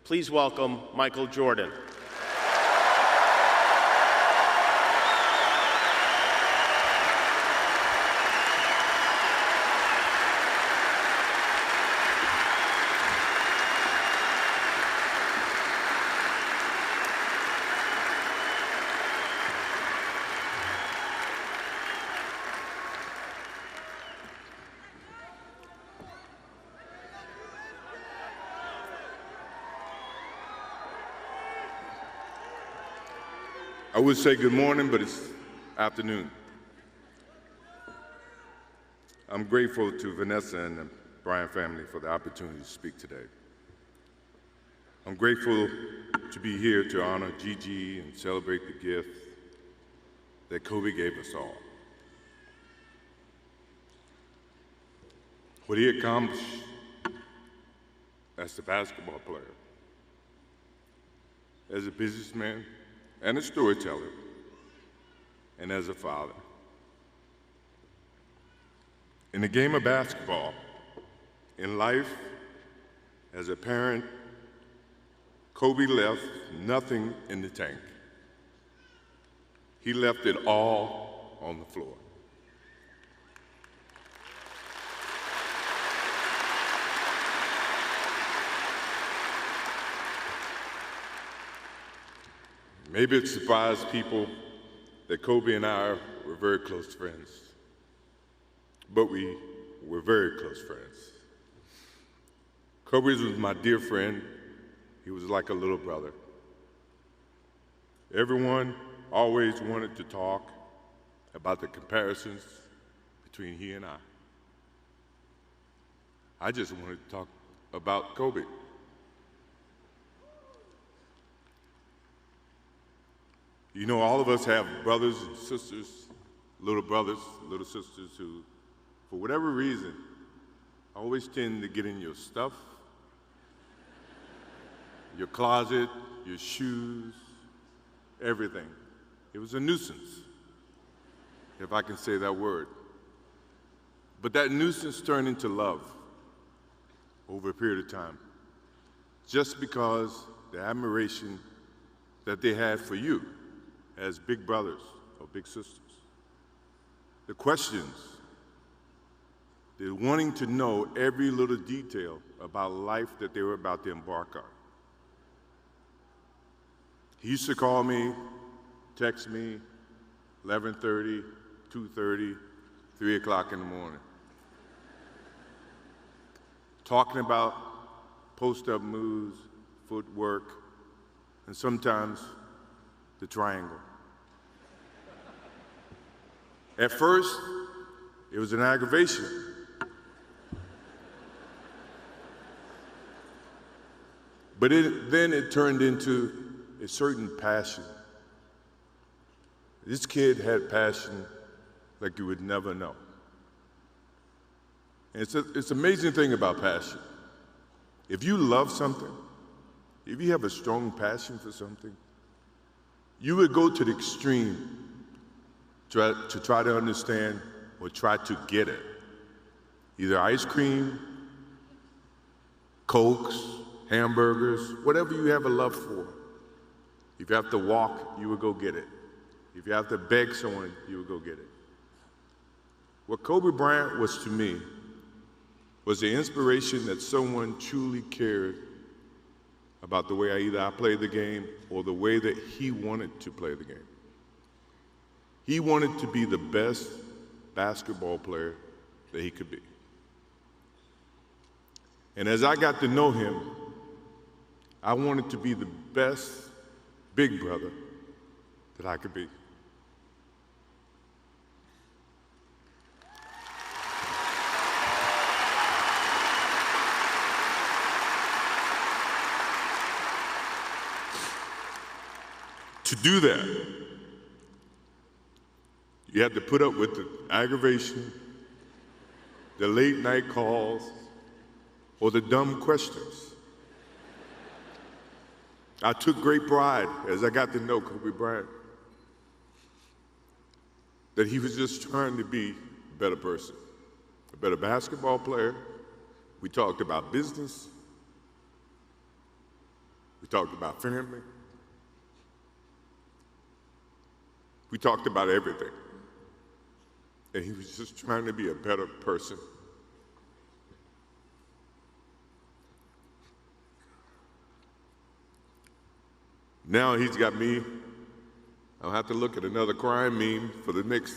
Please welcome Michael Jordan. I would say good morning, but it's afternoon. I'm grateful to Vanessa and the Bryant family for the opportunity to speak today. I'm grateful to be here to honor Gigi and celebrate the gift that Kobe gave us all. What he accomplished as a basketball player, as a businessman, and a storyteller, and as a father. In the game of basketball, in life, as a parent, Kobe left nothing in the tank. He left it all on the floor. Maybe it surprised people that Kobe and I were very close friends, but we were very close friends. Kobe was my dear friend. He was like a little brother. Everyone always wanted to talk about the comparisons between he and I. I just wanted to talk about Kobe. You know, all of us have brothers and sisters, little brothers, little sisters who, for whatever reason, always tend to get in your stuff, your closet, your shoes, everything. It was a nuisance, if I can say that word. But that nuisance turned into love over a period of time, just because the admiration that they had for you as big brothers or big sisters. The questions, the wanting to know every little detail about life that they were about to embark on. He used to call me, text me, 11:30, 2:30, 3 o'clock in the morning, talking about post-up moves, footwork, and sometimes the triangle. At first, it was an aggravation. But then it turned into a certain passion. This kid had passion like you would never know. And it's an amazing thing about passion. If you love something, if you have a strong passion for something, you would go to the extreme to try to understand or try to get it. Either ice cream, Cokes, hamburgers, whatever you have a love for. If you have to walk, you would go get it. If you have to beg someone, you would go get it. What Kobe Bryant was to me was the inspiration that someone truly cared about the way I played the game or the way that he wanted to play the game. He wanted to be the best basketball player that he could be. And as I got to know him, I wanted to be the best big brother that I could be. To do that, you had to put up with the aggravation, the late night calls, or the dumb questions. I took great pride as I got to know Kobe Bryant that he was just trying to be a better person, a better basketball player. We talked about business. We talked about family. We talked about everything. And he was just trying to be a better person. Now he's got me. I'll have to look at another crime meme for the next.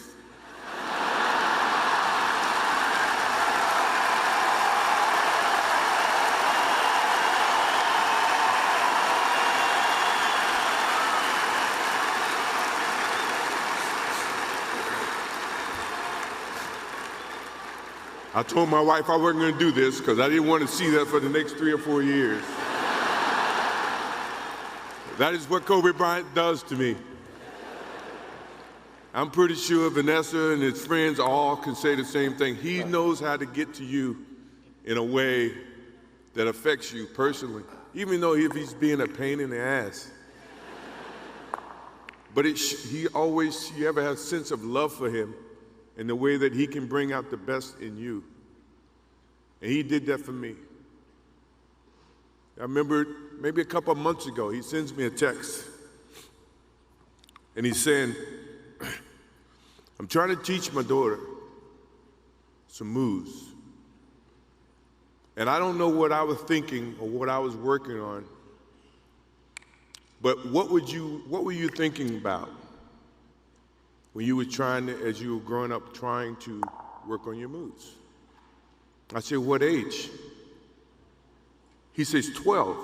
I told my wife I wasn't going to do this because I didn't want to see that for the next 3 or 4 years. That is what Kobe Bryant does to me. I'm pretty sure Vanessa and his friends all can say the same thing. He knows how to get to you in a way that affects you personally, even though if he's being a pain in the ass. But you ever have a sense of love for him in the way that he can bring out the best in you. And he did that for me. I remember maybe a couple of months ago, he sends me a text. And he's saying, I'm trying to teach my daughter some moves. And I don't know what I was thinking or what I was working on, but what were you thinking about when you were as you were growing up, trying to work on your moves? I said, what age? He says, 12.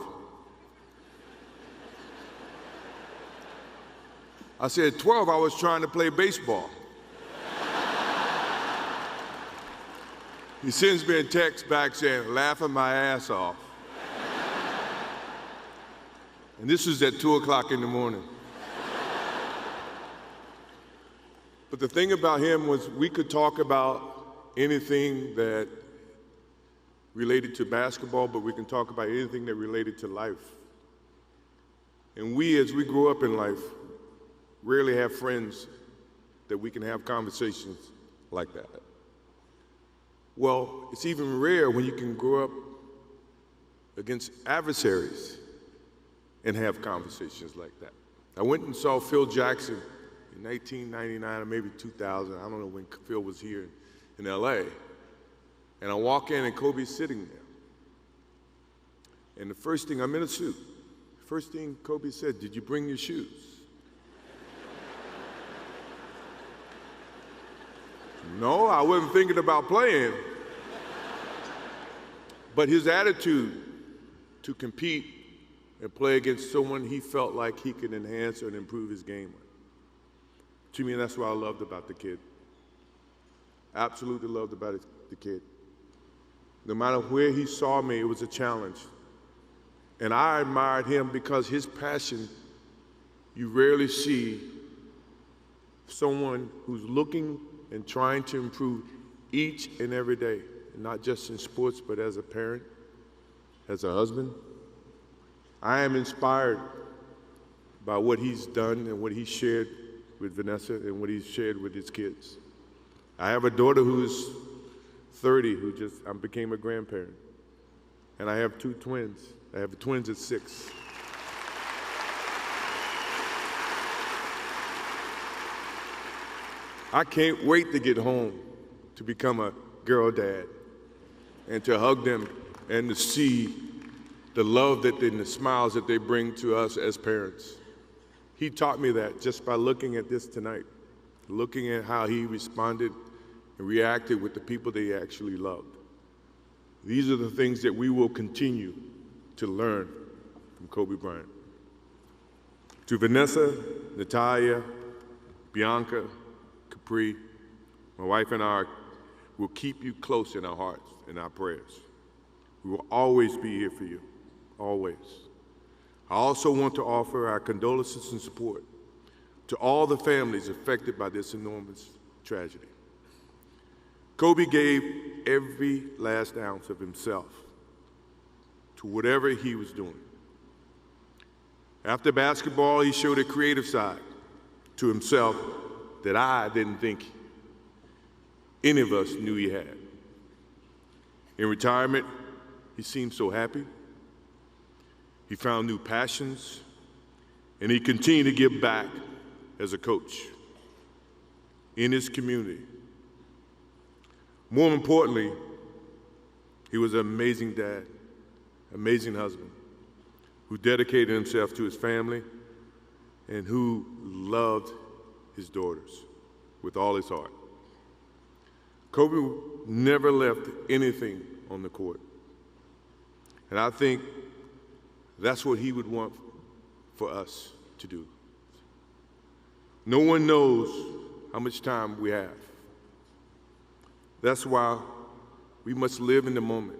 I said, 12, I was trying to play baseball. He sends me a text back saying, laughing my ass off. And this was at 2 o'clock in the morning. But the thing about him was we could talk about anything that related to basketball, but we can talk about anything that related to life. And as we grow up in life, rarely have friends that we can have conversations like that. Well, it's even rare when you can grow up against adversaries and have conversations like that. I went and saw Phil Jackson in 1999 or maybe 2000. I don't know when Phil was here in LA. And I walk in and Kobe's sitting there. And the first thing, I'm in a suit. The first thing Kobe said, did you bring your shoes? No, I wasn't thinking about playing. But his attitude to compete and play against someone he felt like he could enhance and improve his game with. To me, that's what I loved about the kid. Absolutely loved about the kid. No matter where he saw me, it was a challenge. And I admired him because his passion, you rarely see someone who's looking and trying to improve each and every day, not just in sports, but as a parent, as a husband. I am inspired by what he's done and what he shared with Vanessa and what he's shared with his kids. I have a daughter who's 30 who I became a grandparent. And I have 2 twins. I have twins at 6. I can't wait to get home to become a girl dad and to hug them and to see the love and the smiles that they bring to us as parents. He taught me that just by looking at this tonight, looking at how he responded and reacted with the people that he actually loved. These are the things that we will continue to learn from Kobe Bryant. To Vanessa, Natalia, Bianca, Capri, my wife and I will keep you close in our hearts and our prayers. We will always be here for you, always. I also want to offer our condolences and support to all the families affected by this enormous tragedy. Kobe gave every last ounce of himself to whatever he was doing. After basketball, he showed a creative side to himself that I didn't think any of us knew he had. In retirement, he seemed so happy. He He found new passions, and he continued to give back as a coach in his community. More importantly, he was an amazing dad, amazing husband, who dedicated himself to his family and who loved his daughters with all his heart. Kobe never left anything on the court. And I think that's what he would want for us to do. No one knows how much time we have. That's why we must live in the moment.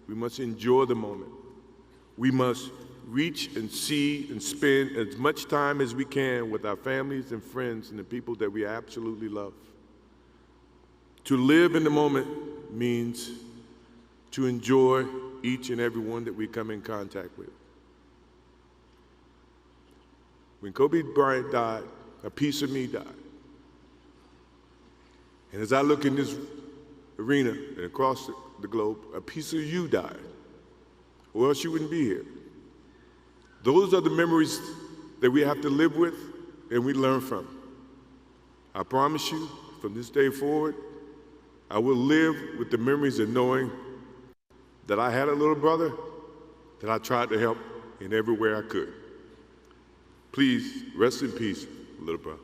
We must enjoy the moment. We must reach and see and spend as much time as we can with our families and friends and the people that we absolutely love. To live in the moment means to enjoy each and every one that we come in contact with. When Kobe Bryant died, a piece of me died. And as I look in this arena and across the globe, a piece of you died, or else you wouldn't be here. Those are the memories that we have to live with and we learn from. I promise you, from this day forward, I will live with the memories of knowing that I had a little brother that I tried to help in every way I could. Please rest in peace, little brother.